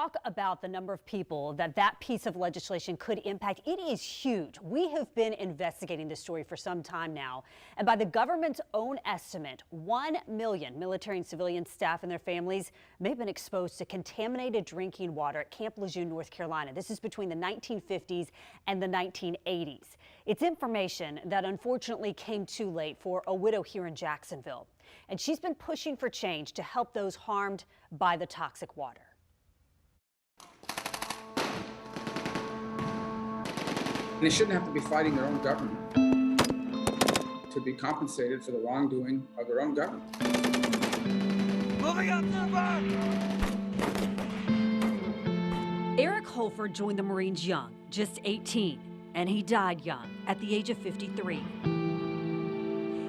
talk about the number of people that piece of legislation could impact, it is huge. We have been investigating this story for some time now, and by the government's own estimate, 1 million military and civilian staff and their families may have been exposed to contaminated drinking water at Camp Lejeune, North Carolina. This is between the 1950s and the 1980s. It's information that unfortunately came too late for a widow here in Jacksonville, and she's been pushing for change to help those harmed by the toxic water. They shouldn't have to be fighting their own government to be compensated for the wrongdoing of their own government. Moving up to the bar! Eric Holford joined the Marines young, just 18, and he died young at the age of 53.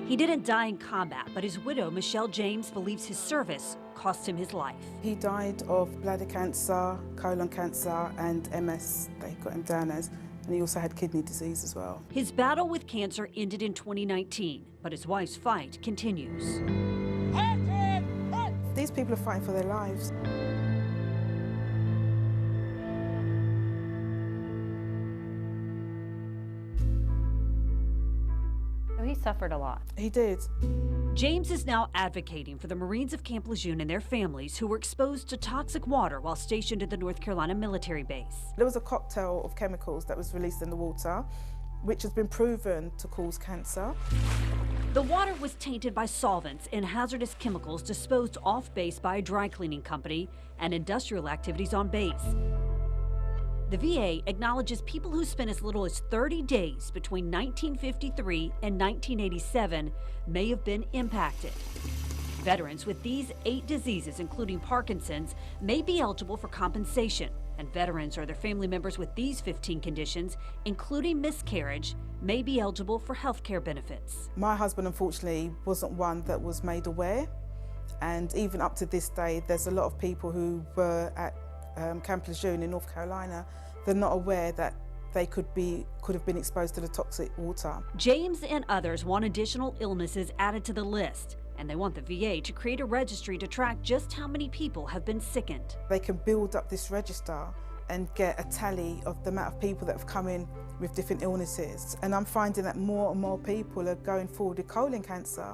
He didn't die in combat, but his widow, Michelle James, believes his service cost him his life. He died of bladder cancer, colon cancer, and MS, they got him down as, and he also had kidney disease as well. His battle with cancer ended in 2019, but his wife's fight continues. These people are fighting for their lives. He suffered a lot. He did. James is now advocating for the Marines of Camp Lejeune and their families who were exposed to toxic water while stationed at the North Carolina military base. There was a cocktail of chemicals that was released in the water, which has been proven to cause cancer. The water was tainted by solvents and hazardous chemicals disposed off base by a dry cleaning company and industrial activities on base. The VA acknowledges people who spent as little as 30 days between 1953 and 1987 may have been impacted. Veterans with these 8 diseases, including Parkinson's, may be eligible for compensation, and veterans or their family members with these 15 conditions, including miscarriage, may be eligible for health care benefits. My husband, unfortunately, wasn't one that was made aware, and even up to this day, there's a lot of people who were at Camp Lejeune in North Carolina, they're not aware that they could have been exposed to the toxic water. James and others want additional illnesses added to the list, and they want the VA to create a registry to track just how many people have been sickened. They can build up this register and get a tally of the amount of people that have come in with different illnesses. And I'm finding that more and more people are going forward with colon cancer,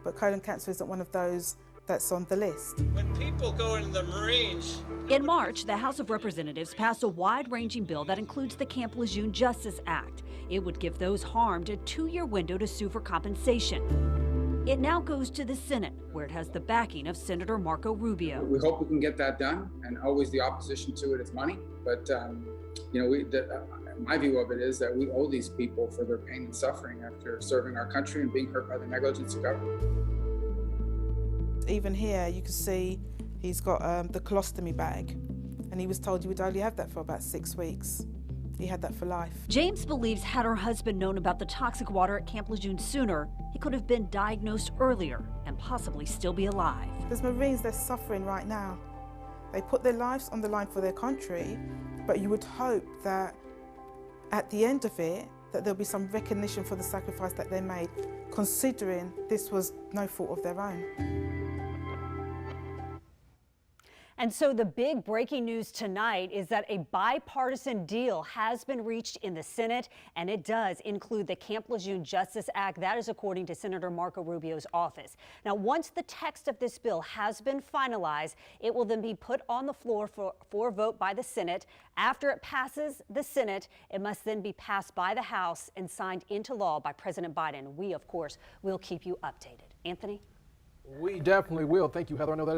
but colon cancer isn't one of those that's on the list. When people go into the Marines... In March, the House of Representatives passed a wide-ranging bill that includes the Camp Lejeune Justice Act. It would give those harmed a 2-year window to sue for compensation. It now goes to the Senate, where it has the backing of Senator Marco Rubio. We hope we can get that done, and always the opposition to it is money. But my view of it is that we owe these people for their pain and suffering after serving our country and being hurt by the negligence of government. Even here, you can see he's got the colostomy bag, and he was told you would only have that for about 6 weeks. He had that for life. James believes had her husband known about the toxic water at Camp Lejeune sooner, he could have been diagnosed earlier and possibly still be alive. There's Marines, they're suffering right now. They put their lives on the line for their country, but you would hope that at the end of it, that there'll be some recognition for the sacrifice that they made, considering this was no fault of their own. And so the big breaking news tonight is that a bipartisan deal has been reached in the Senate, and it does include the Camp Lejeune Justice Act. That is according to Senator Marco Rubio's office. Now, once the text of this bill has been finalized, it will then be put on the floor for a vote by the Senate. After it passes the Senate, it must then be passed by the House and signed into law by President Biden. We, of course, will keep you updated. Anthony? We definitely will. Thank you, Heather. I know that